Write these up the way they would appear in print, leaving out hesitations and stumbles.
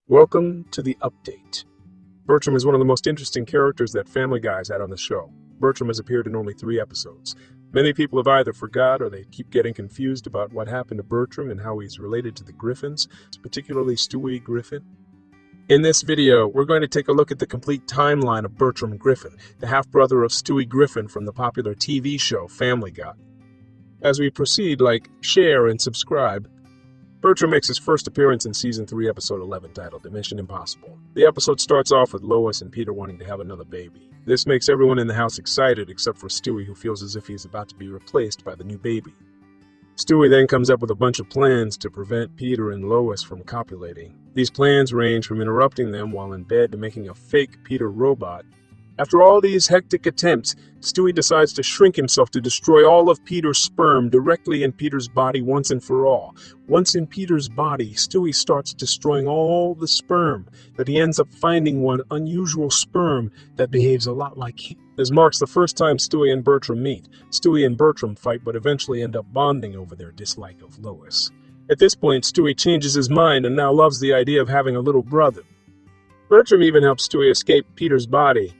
Welcome to the update. Bertram is one of the most interesting characters that Family Guy has had on the show. Bertram has appeared in only 3 episodes. Many people have either forgot or they keep getting confused about what happened to Bertram and how he's related to the Griffins, particularly Stewie Griffin. In this video, we're going to take a look at the complete timeline of Bertram Griffin, the half-brother of Stewie Griffin from the popular TV show Family Guy. As we proceed, like, share, and subscribe. Bertram makes his first appearance in Season 3, Episode 11, titled Mission Impossible. The episode starts off with Lois and Peter wanting to have another baby. This makes everyone in the house excited except for Stewie, who feels as if he is about to be replaced by the new baby. Stewie then comes up with a bunch of plans to prevent Peter and Lois from copulating. These plans range from interrupting them while in bed to making a fake Peter robot. After all these hectic attempts, Stewie decides to shrink himself to destroy all of Peter's sperm directly in Peter's body once and for all. Once in Peter's body, Stewie starts destroying all the sperm, but he ends up finding one unusual sperm that behaves a lot like him. This marks the first time Stewie and Bertram meet. Stewie and Bertram fight but eventually end up bonding over their dislike of Lois. At this point, Stewie changes his mind and now loves the idea of having a little brother. Bertram even helps Stewie escape Peter's body.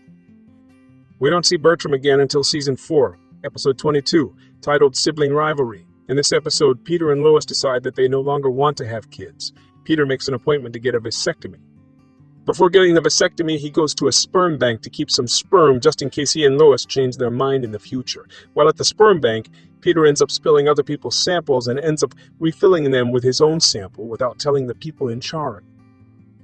We don't see Bertram again until Season 4, Episode 22, titled Sibling Rivalry. In this episode, Peter and Lois decide that they no longer want to have kids. Peter makes an appointment to get a vasectomy. Before getting the vasectomy, he goes to a sperm bank to keep some sperm just in case he and Lois change their mind in the future. While at the sperm bank, Peter ends up spilling other people's samples and ends up refilling them with his own sample without telling the people in charge.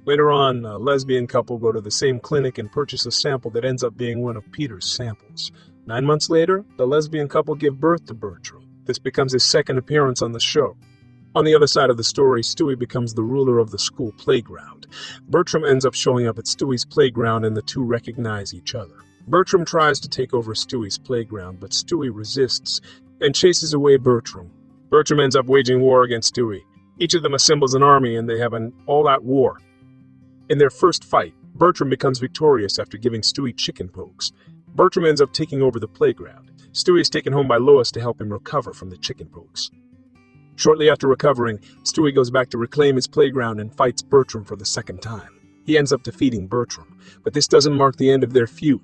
Later on, a lesbian couple go to the same clinic and purchase a sample that ends up being one of Peter's samples. 9 months later, the lesbian couple give birth to Bertram. This becomes his second appearance on the show. On the other side of the story, Stewie becomes the ruler of the school playground. Bertram ends up showing up at Stewie's playground and the two recognize each other. Bertram tries to take over Stewie's playground, but Stewie resists and chases away Bertram. Bertram ends up waging war against Stewie. Each of them assembles an army and they have an all-out war. In their first fight, Bertram becomes victorious after giving Stewie chickenpox. Bertram ends up taking over the playground. Stewie is taken home by Lois to help him recover from the chickenpox. Shortly after recovering, Stewie goes back to reclaim his playground and fights Bertram for the second time. He ends up defeating Bertram, but this doesn't mark the end of their feud.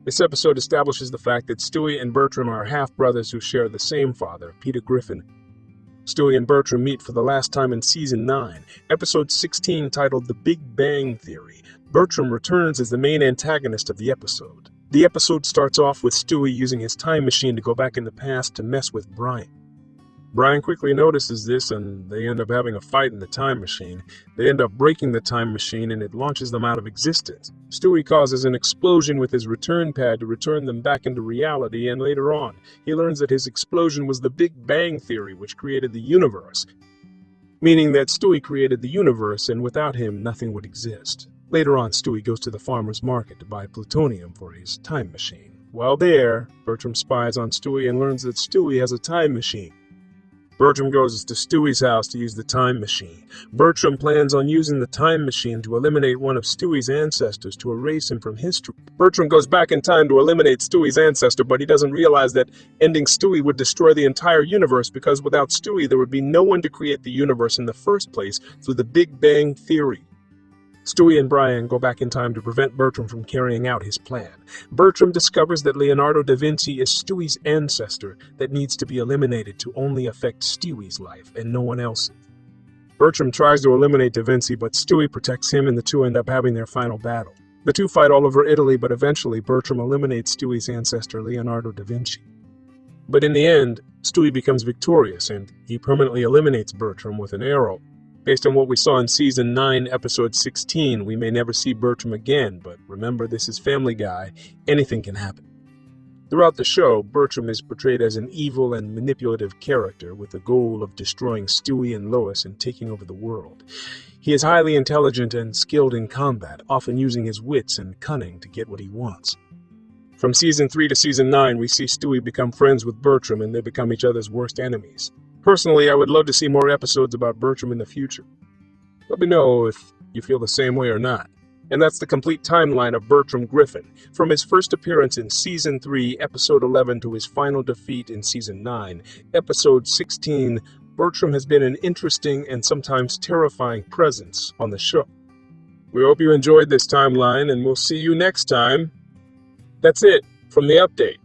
This episode establishes the fact that Stewie and Bertram are half-brothers who share the same father, Peter Griffin. Stewie and Bertram meet for the last time in Season 9, Episode 16, titled The Big Bang Theory. Bertram returns as the main antagonist of the episode. The episode starts off with Stewie using his time machine to go back in the past to mess with Brian. Brian quickly notices this and they end up having a fight in the time machine. They end up breaking the time machine and it launches them out of existence. Stewie causes an explosion with his return pad to return them back into reality, and later on, he learns that his explosion was the Big Bang Theory, which created the universe, meaning that Stewie created the universe and without him nothing would exist. Later on, Stewie goes to the farmer's market to buy plutonium for his time machine. While there, Bertram spies on Stewie and learns that Stewie has a time machine. Bertram goes to Stewie's house to use the time machine. Bertram plans on using the time machine to eliminate one of Stewie's ancestors to erase him from history. Bertram goes back in time to eliminate Stewie's ancestor, but he doesn't realize that ending Stewie would destroy the entire universe because without Stewie there would be no one to create the universe in the first place through the Big Bang Theory. Stewie and Brian go back in time to prevent Bertram from carrying out his plan. Bertram discovers that Leonardo da Vinci is Stewie's ancestor that needs to be eliminated to only affect Stewie's life and no one else's. Bertram tries to eliminate da Vinci, but Stewie protects him and the two end up having their final battle. The two fight all over Italy, but eventually Bertram eliminates Stewie's ancestor, Leonardo da Vinci. But in the end, Stewie becomes victorious and he permanently eliminates Bertram with an arrow. Based on what we saw in Season 9, Episode 16, we may never see Bertram again, but remember, this is Family Guy. Anything can happen. Throughout the show, Bertram is portrayed as an evil and manipulative character with the goal of destroying Stewie and Lois and taking over the world. He is highly intelligent and skilled in combat, often using his wits and cunning to get what he wants. From Season 3 to Season 9, we see Stewie become friends with Bertram and they become each other's worst enemies. Personally, I would love to see more episodes about Bertram in the future. Let me know if you feel the same way or not. And that's the complete timeline of Bertram Griffin, from his first appearance in Season 3, Episode 11 to his final defeat in Season 9, Episode 16. Bertram has been an interesting and sometimes terrifying presence on the show. We hope you enjoyed this timeline, and we'll see you next time. That's it from the update.